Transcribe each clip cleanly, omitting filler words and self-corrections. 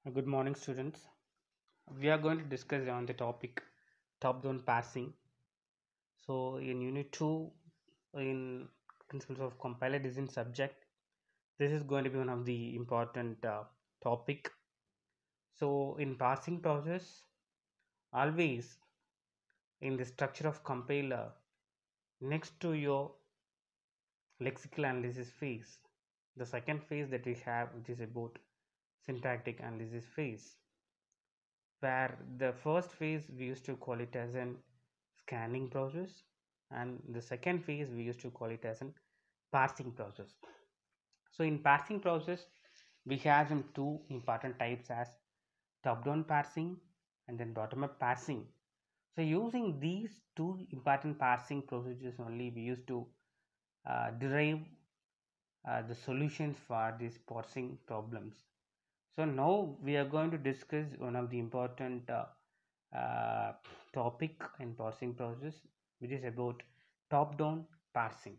Good morning, students. We are going to discuss on the topic top-down parsing. So, in Unit 2, in Principles of Compiler Design subject, this is going to be one of the important topic. So, in parsing process, always in the structure of compiler, next to your lexical analysis phase, the second phase that we have, which is about syntactic analysis phase, where the first phase we used to call it as an scanning process, and the second phase we used to call it as an parsing process. So in parsing process we have some two important types as top down parsing and then bottom up parsing. So using these two important parsing procedures only we used to derive the solutions for these parsing problems. So now we are going to discuss one of the important uh, topic in parsing process, which is about top-down parsing.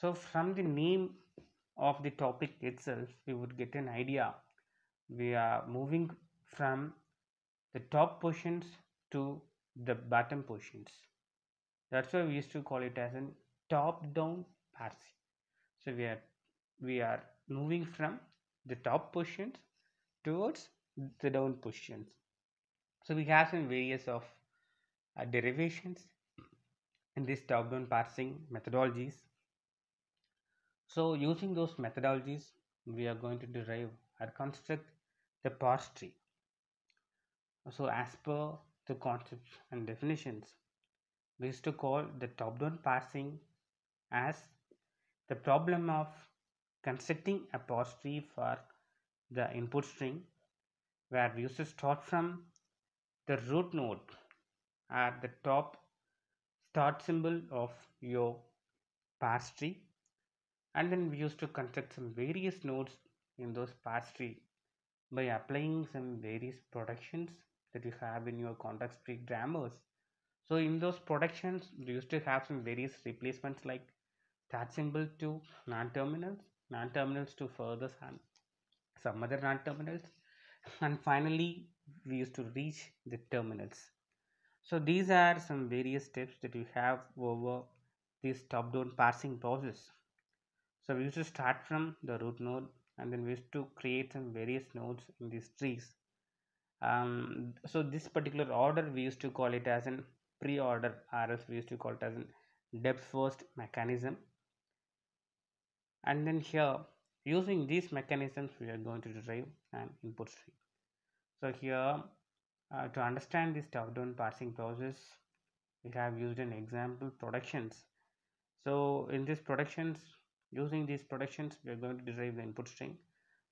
So from the name of the topic itself, we would get an idea. We are moving from the top positions to the bottom positions. That's why we used to call it as an top-down parsing. So we are moving from the top positions towards the down positions. So we have some various of derivations in this top-down parsing methodologies. So using those methodologies, we are going to derive or construct the parse tree. So as per the concepts and definitions, we used to call the top-down parsing as the problem of constructing a parse tree for the input string, where we used to start from the root node at the top start symbol of your parse tree, and then we used to construct some various nodes in those parse tree by applying some various productions that you have in your context free grammars. So in those productions we used to have some various replacements like start symbol to non-terminals to further some other non-terminals, and finally we used to reach the terminals. So these are some various steps that you have over this top-down parsing process. So we used to start from the root node, and then we used to create some various nodes in these trees. So this particular order we used to call it as an pre-order, or else we used to call it as an depth first mechanism. And then here, using these mechanisms, we are going to derive an input stream. So here, to understand this top-down parsing process, we have used an example productions. So in these productions, using these productions, we are going to derive the input string.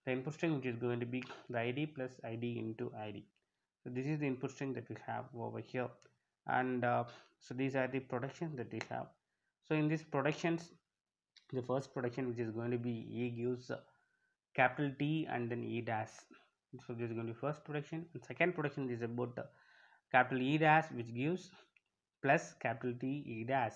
The input string which is going to be the id plus id into id. So this is the input string that we have over here, and so these are the productions that we have. So in these productions, the first production which is going to be e gives capital T and then e dash. So this is going to be first production, and second production is about capital E dash which gives plus capital T e dash,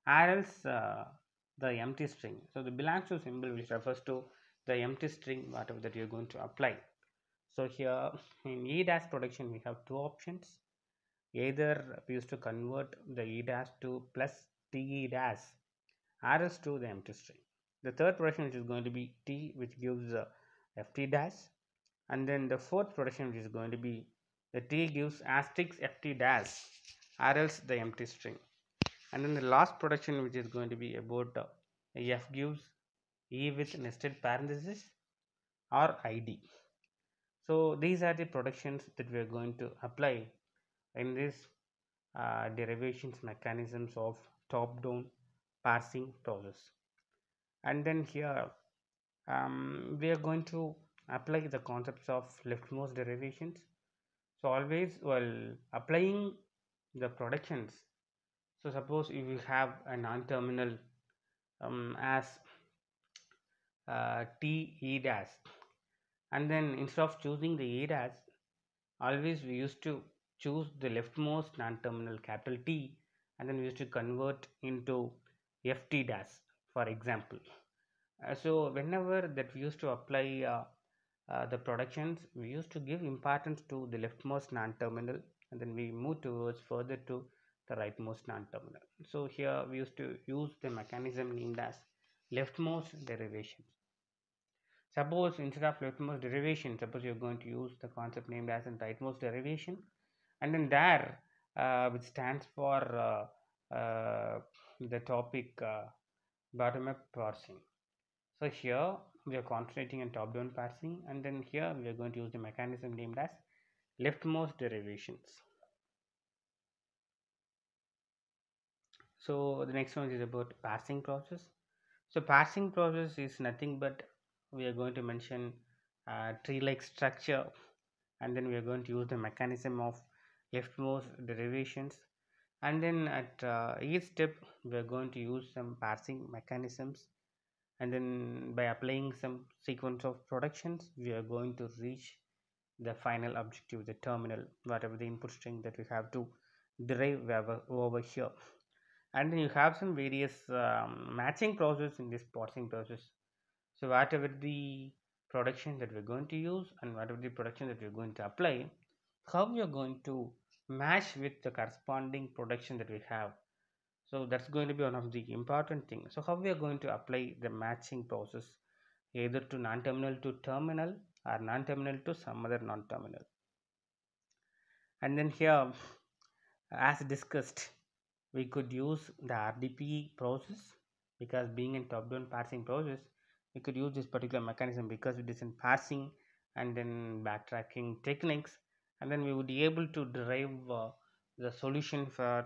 or else the empty string. So the belongs to symbol which refers to the empty string whatever that you are going to apply. So here in e dash production we have two options. Either we used to convert the e dash to plus te dash, or else to the empty string. The third production which is going to be t which gives ft dash, and then the fourth production which is going to be the t gives asterisk ft dash, or else the empty string. And then the last production which is going to be about f gives e with nested parenthesis or id. So these are the productions that we are going to apply in this derivations mechanisms of top down parsing process. And then here we are going to apply the concepts of leftmost derivations. So always while applying the productions, so suppose if you have a non-terminal as t e dash, and then instead of choosing the e dash, always we used to choose the leftmost non-terminal capital T, and then we used to convert into ft dash, for example. So whenever that we used to apply the productions, we used to give importance to the leftmost non-terminal, and then we move towards further to the rightmost non-terminal. So here we used to use the mechanism named as leftmost derivation. Suppose instead of leftmost derivation, suppose you're going to use the concept named as in rightmost derivation, and then there, which stands for the topic bottom-up parsing. So here we are concentrating on top-down parsing, and then here we are going to use the mechanism named as leftmost derivations. So the next one is about parsing process. So parsing process is nothing but we are going to mention tree-like structure, and then we are going to use the mechanism of leftmost derivations, and then at each step we are going to use some parsing mechanisms, and then by applying some sequence of productions we are going to reach the final objective, the terminal, whatever the input string that we have to derive over here. And then you have some various matching process in this parsing process. So whatever the production that we're going to use and whatever the production that we're going to apply, how we are going to match with the corresponding production that we have. So that's going to be one of the important things. So how we are going to apply the matching process either to non-terminal to terminal or non-terminal to some other non-terminal. And then here, as discussed, we could use the RDP process, because being in top-down parsing process, we could use this particular mechanism because it is in parsing and then backtracking techniques, and then we would be able to derive the solution for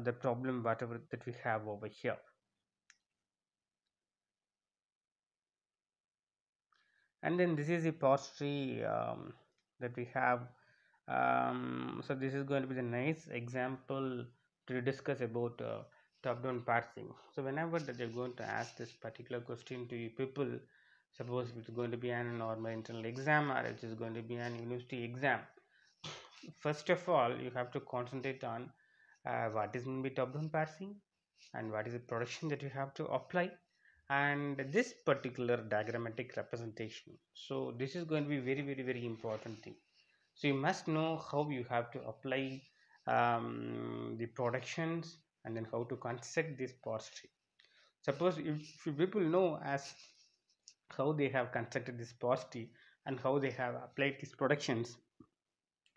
the problem whatever that we have over here. And then this is the parse tree that we have. So this is going to be the nice example to discuss about top-down parsing. So whenever that you're going to ask this particular question to you people, suppose it's going to be an normal internal exam or it is going to be an university exam, first of all you have to concentrate on what is going to be top-down parsing and what is the production that you have to apply, and this particular diagrammatic representation. So this is going to be very important thing. So you must know how you have to apply the productions and then how to construct this parse tree. Suppose if people know as how they have constructed this parse tree and how they have applied these productions,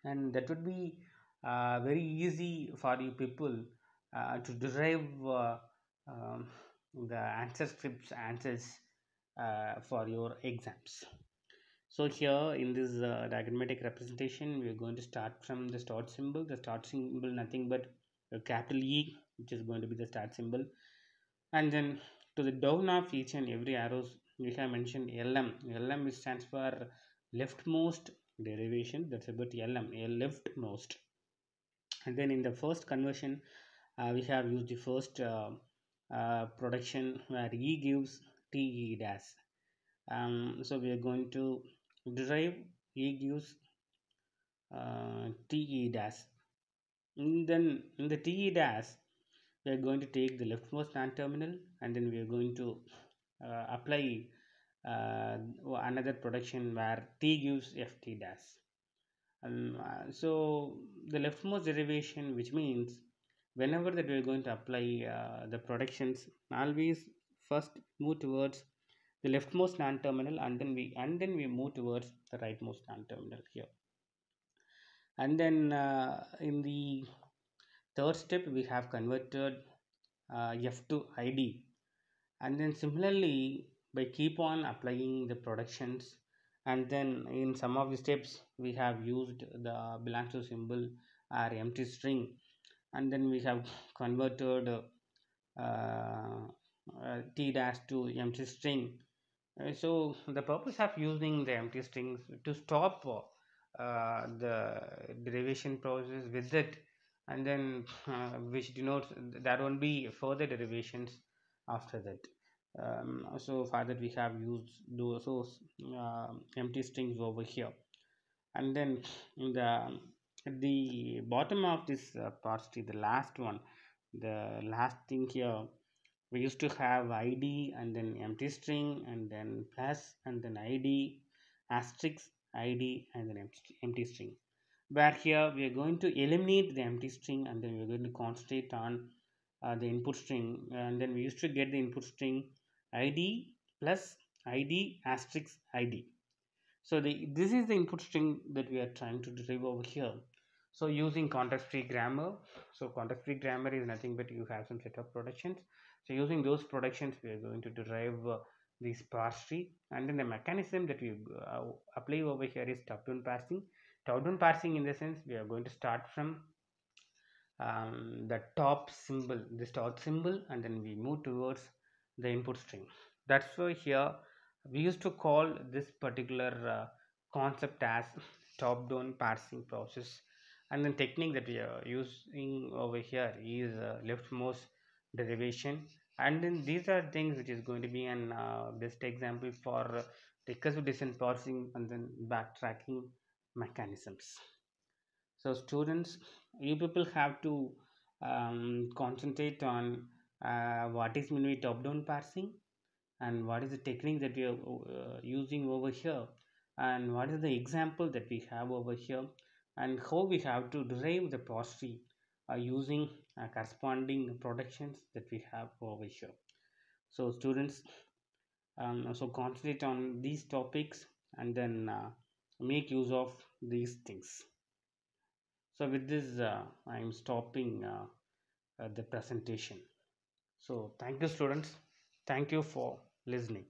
and that would be very easy for you people to derive um, the answer scripts answers for your exams. So here in this diagrammatic representation, we are going to start from the start symbol. The start symbol nothing but a capital E, which is going to be the start symbol, and then to the down of each and every arrows we have mentioned LM. LM stands for leftmost derivation. That's about LM, a leftmost. And then in the first conversion, we have used the first production where E gives TE dash. So we are going to derive E gives TE dash. And then in the TE dash, we are going to take the leftmost non-terminal, and then we are going to apply another production where T gives FT dash. So the leftmost derivation, which means whenever that we are going to apply the productions, always first move towards the leftmost non-terminal, and then we move towards the rightmost non-terminal here. And then in the third step we have converted F to ID, and then similarly by keep on applying the productions, and then in some of the steps we have used the belongs to symbol or empty string, and then we have converted t dash to empty string. So the purpose of using the empty strings to stop the derivation process with it, and then which denotes there won't be further derivations after that. So for that we have used those empty strings over here, and then in the at the bottom of this parse tree, the last one, the last thing here, we used to have id and then empty string and then plus and then id, asterisk id and then empty string, where here we are going to eliminate the empty string and then we are going to concentrate on the input string, and then we used to get the input string id plus id asterisk id. So this is the input string that we are trying to derive over here. So using context free grammar, so context free grammar is nothing but you have some set of productions. So using those productions we are going to derive this parse tree, and then the mechanism that we apply over here is top down parsing. Top down parsing in the sense we are going to start from the top symbol, the start symbol, and then we move towards the input string. That's why here we used to call this particular concept as top down parsing process, and then technique that we are using over here is leftmost derivation, and then these are things which is going to be an best example for recursive descent parsing and then backtracking mechanisms. So students, you people have to concentrate on what is meant by top down parsing, and what is the technique that we are using over here, and what is the example that we have over here, and how we have to derive the parse tree using corresponding productions that we have over here. So students, so concentrate on these topics and then make use of these things. So with this, I am stopping the presentation. So thank you, students. Thank you for listening.